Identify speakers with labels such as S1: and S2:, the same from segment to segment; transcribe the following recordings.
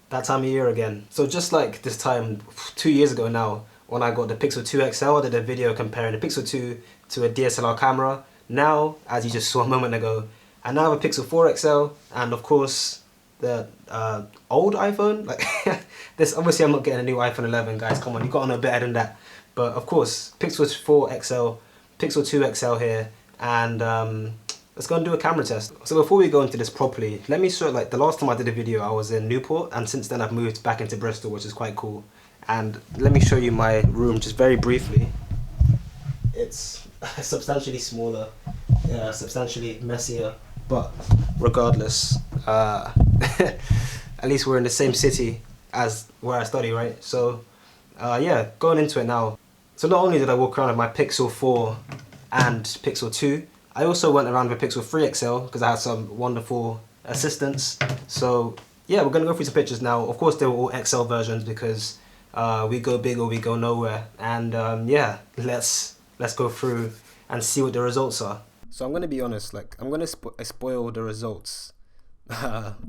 S1: That time of year again. So just like this time 2 years ago now, when I got the Pixel 2 XL, I did a video comparing the Pixel 2 to a DSLR camera. Now, as you just saw a moment ago, I now have a Pixel 4 XL, and of course the old iPhone. Like this, obviously I'm not getting a new iPhone 11, guys. Come on, you gotta know better than that. But of course, Pixel 4 XL, Pixel 2 XL here, and let's go and do a camera test. So before we go into this properly, let me show, like the last time I did a video I was in Newport, and since then I've moved back into Bristol, which is quite cool. And let me show you my room just very briefly. It's substantially smaller, substantially messier, but regardless, at least we're in the same city as where I study, right? So yeah, going into it now. So not only did I walk around with my Pixel 4 and Pixel 2, I also went around with Pixel 3 XL because I had some wonderful assistants. So yeah, we're gonna go through some pictures now. Of course, they were all XL versions because we go big or we go nowhere. And yeah, let's go through and see what the results are. So I'm gonna be honest, like I'm gonna spoil the results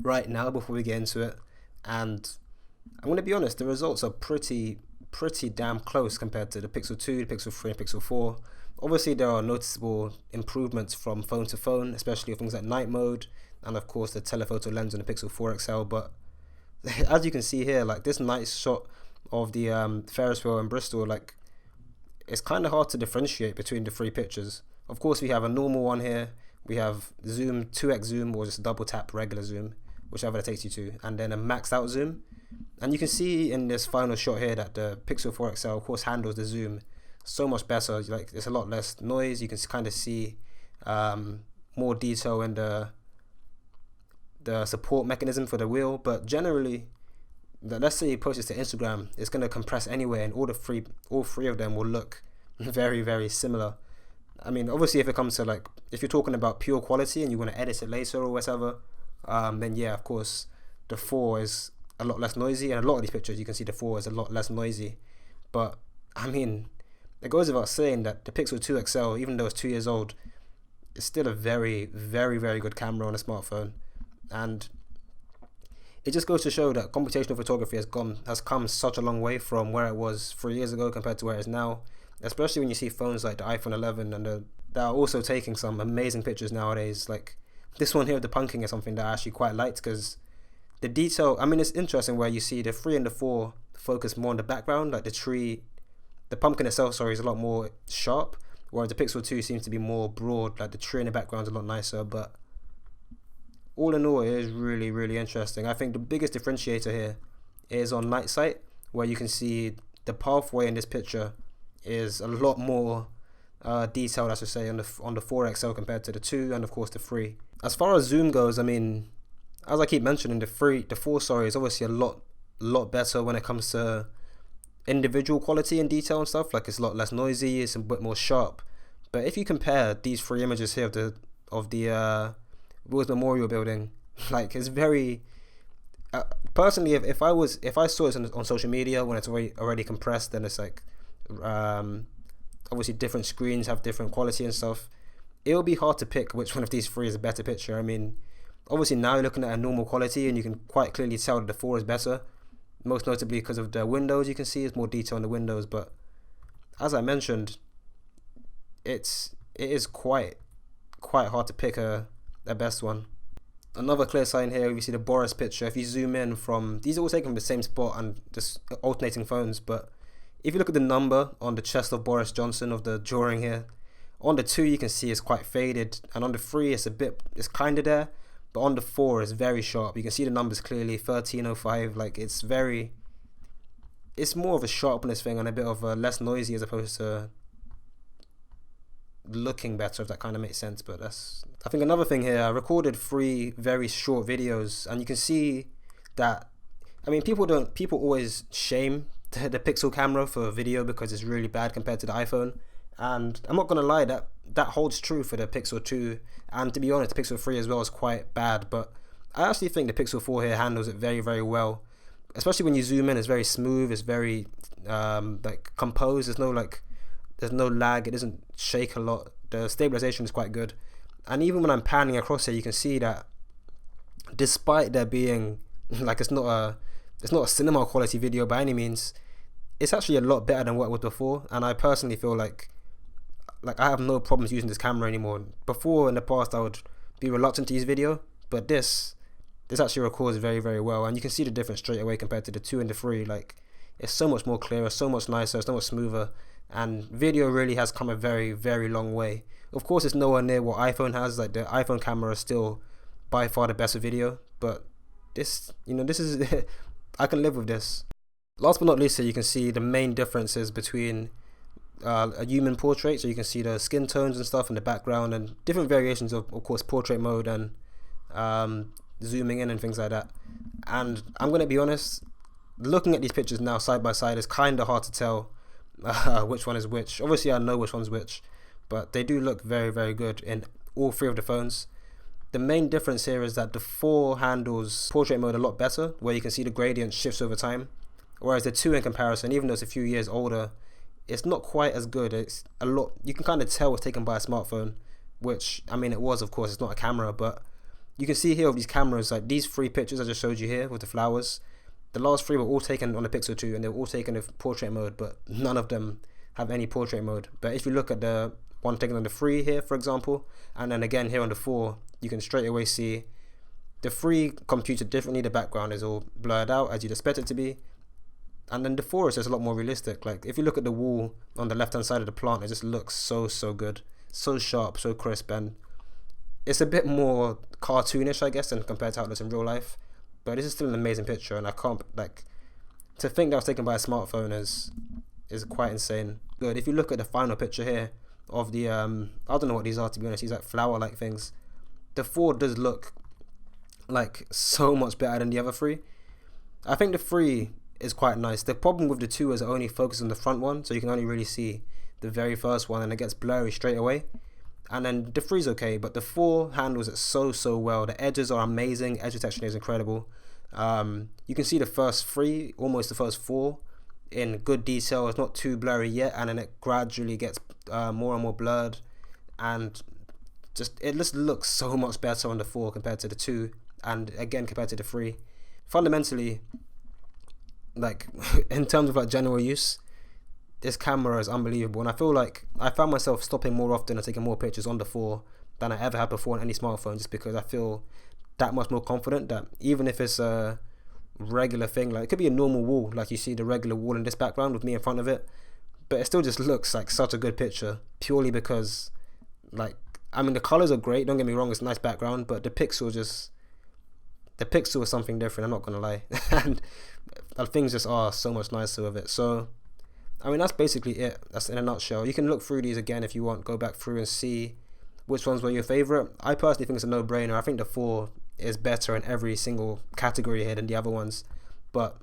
S1: right now before we get into it. And I'm gonna be honest, the results are pretty damn close compared to the Pixel 2, the Pixel 3, and Pixel 4. Obviously, there are noticeable improvements from phone to phone, especially things like night mode, and of course the telephoto lens on the Pixel 4 XL. But as you can see here, like this nice shot of the Ferris wheel in Bristol, like it's kind of hard to differentiate between the three pictures. Of course, we have a normal one here. We have zoom, 2x zoom, or just double tap regular zoom, whichever that takes you to, and then a maxed out zoom. And you can see in this final shot here that the Pixel 4 XL, of course, handles the zoom so much better. Like there's a lot less noise. You can kind of see more detail in the support mechanism for the wheel. But generally, let's say you post this to Instagram, it's going to compress anyway, and all three of them will look very similar. I mean, obviously, if it comes to like, if you're talking about pure quality and you want to edit it later or whatever, then yeah, of course, the 4 is a lot less noisy, and a lot of these pictures you can see the 4 is a lot less noisy. But I mean, it goes without saying that the Pixel 2 XL, even though it's 2 years old, is still a very good camera on a smartphone. And it just goes to show that computational photography has come such a long way from where it was 3 years ago compared to where it is now. Especially when you see phones like the iPhone 11 and that are also taking some amazing pictures nowadays. Like this one here of the pumpkin is something that I actually quite liked because the detail, I mean, it's interesting where you see the 3 and the 4 focus more on the background, like the tree, the pumpkin itself, sorry, is a lot more sharp, whereas the Pixel 2 seems to be more broad, like the tree in the background is a lot nicer. But all in all, it is really interesting. I think the biggest differentiator here is on night sight, where you can see the pathway in this picture is a lot more detailed, I should say, on the 4 XL compared to the 2 and of course the 3. As far as zoom goes, I mean, as I keep mentioning, the 4 sorry, is obviously a lot better when it comes to individual quality and detail and stuff. Like it's a lot less noisy, it's a bit more sharp. But if you compare these 3 images here of the Wills Memorial Building, like it's very personally, if I saw it on social media when it's already compressed, then it's like obviously different screens have different quality and stuff. It'll be hard to pick which one of these 3 is a better picture. I mean, obviously now you're looking at a normal quality and you can quite clearly tell that the 4 is better, most notably because of the windows. You can see it's more detail in the windows, but as I mentioned, it is quite hard to pick a best one. Another clear sign here, we see the Boris picture. If you zoom in from, these are all taken from the same spot and just alternating phones, but if you look at the number on the chest of Boris Johnson of the drawing here, on the 2 you can see it's quite faded, and on the 3 it's kind of there, but on the 4 it's very sharp. You can see the numbers clearly, 1305. Like it's more of a sharpness thing and a bit of a less noisy as opposed to looking better, if that kind of makes sense. But I think another thing here, I recorded 3 very short videos, and you can see that, I mean, people always shame the Pixel camera for video because it's really bad compared to the iPhone, and I'm not gonna lie, that holds true for the Pixel 2, and to be honest, the Pixel 3 as well is quite bad. But I actually think the Pixel 4 here handles it very well, especially when you zoom in. It's very smooth, it's very like composed. There's no lag, it doesn't shake a lot, the stabilization is quite good. And even when I'm panning across here, you can see that despite there being like, it's not it's not a cinema quality video by any means. It's actually a lot better than what it was before, and I personally feel like I have no problems using this camera anymore. Before, in the past, I would be reluctant to use video, but this actually records very, very well, and you can see the difference straight away compared to the 2 and the 3. Like, it's so much more clearer, so much nicer, so much smoother, and video really has come a very, very long way. Of course, it's nowhere near what iPhone has. Like, the iPhone camera is still by far the best of video, but this is I can live with this. Last but not least, here you can see the main differences between a human portrait. So you can see the skin tones and stuff in the background, and different variations of course, portrait mode and zooming in and things like that. And I'm gonna be honest, looking at these pictures now side by side, it's kind of hard to tell which one is which. Obviously, I know which one's which, but they do look very, very good in all 3 of the phones. The main difference here is that the 4 handles portrait mode a lot better, where you can see the gradient shifts over time, whereas the 2, in comparison, even though it's a few years older, it's not quite as good. It's a lot, you can kind of tell it's taken by a smartphone, which, I mean, it was, of course, it's not a camera, but you can see here with these cameras, like these 3 pictures I just showed you here with the flowers, the last 3 were all taken on the Pixel 2, and they were all taken with portrait mode, but none of them have any portrait mode. But if you look at the one taken on the 3 here, for example, and then again here on the 4, you can straight away see the 3 computed differently. The background is all blurred out as you'd expect it to be, and then the 4 is just a lot more realistic. Like, if you look at the wall on the left hand side of the plant, it just looks so good, so sharp, so crisp, and it's a bit more cartoonish, I guess, than compared to how it looks in real life. But this is still an amazing picture, and I can't, like, to think that was taken by a smartphone is quite insane. Good. If you look at the final picture here of the I don't know what these are, to be honest. These like flower like things. The 4 does look like so much better than the other 3. I think the 3 is quite nice. The problem with the 2 is it only focuses on the front one, so you can only really see the very first one, and it gets blurry straight away. And then the 3 is okay, but the 4 handles it so well. The edges are amazing. Edge detection is incredible. You can see the first 3, almost the first 4, in good detail. It's not too blurry yet, and then it gradually gets more and more blurred, and it just looks so much better on the 4 compared to the 2, and again compared to the 3. Fundamentally, like, in terms of like general use, this camera is unbelievable, and I feel like I found myself stopping more often and taking more pictures on the 4 than I ever had before on any smartphone, just because I feel that much more confident that even if it's a regular thing, like it could be a normal wall, like you see the regular wall in this background with me in front of it, but it still just looks like such a good picture, purely because, like, I mean, the colors are great, don't get me wrong, it's a nice background, but the pixel is something different, I'm not gonna lie. And things just are so much nicer with it. So I mean, that's basically it. That's in a nutshell. You can look through these again if you want, go back through and see which ones were your favorite. I personally think it's a no-brainer. I think the 4 is better in every single category here than the other ones, but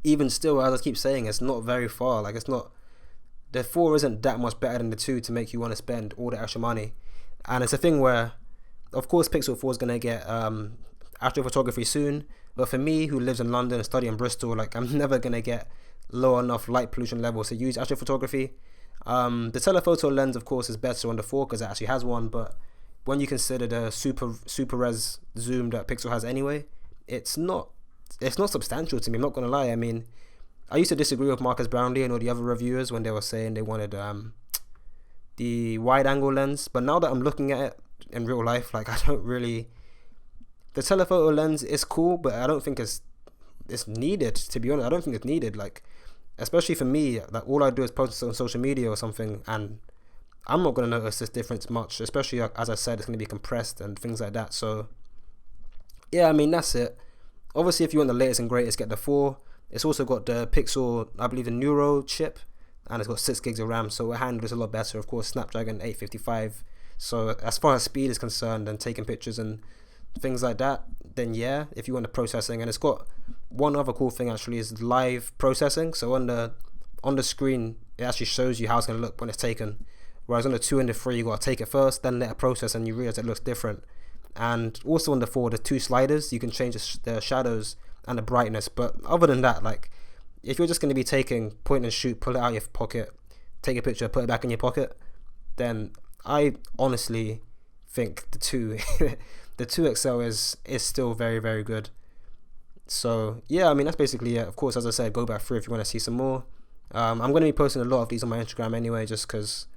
S1: even still, as I keep saying, it's not very far. Like, it's not, the 4 isn't that much better than the 2 to make you want to spend all the extra money. And it's a thing where, of course, Pixel 4 is going to get astrophotography soon, but for me, who lives in London and study in Bristol, like, I'm never going to get low enough light pollution levels to use astrophotography. The telephoto lens, of course, is better on the 4 because it actually has one, but when you consider the super res zoom that Pixel has anyway, it's not substantial to me, I'm not going to lie. I mean, I used to disagree with Marcus Brownlee and all the other reviewers when they were saying they wanted the wide angle lens, but now that I'm looking at it in real life, like, I don't really, the telephoto lens is cool, but I don't think it's needed, to be honest. I don't think it's needed, like, especially for me, like, all I do is post it on social media or something, and I'm not going to notice this difference much, especially, as I said, it's going to be compressed and things like that. So yeah, I mean, that's it. Obviously, if you want the latest and greatest, get the 4. It's also got the Pixel, I believe, the Neuro chip, and it's got 6 gigs of RAM, so it handles a lot better. Of course, Snapdragon 855. So as far as speed is concerned and taking pictures and things like that, then yeah, if you want the processing. And it's got one other cool thing, actually, is live processing. So on the screen, it actually shows you how it's going to look when it's taken, whereas on the 2 and the 3, you got to take it first, then let it process, and you realize it looks different. And also on the 4, the 2 sliders, you can change the shadows and the brightness. But other than that, like, if you're just going to be taking point and shoot, pull it out of your pocket, take a picture, put it back in your pocket, then I honestly think the 2 the 2 XL is still very, very good. So yeah, I mean that's basically it. Of course, as I said, go back through if you want to see some more. I'm going to be posting a lot of these on my Instagram anyway, just because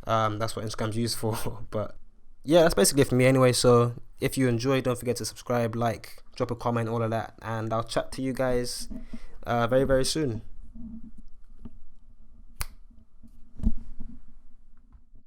S1: that's what Instagram's used for. But yeah, that's basically it for me anyway. So if you enjoy, don't forget to subscribe, like, drop a comment, all of that, and I'll chat to you guys very, very soon.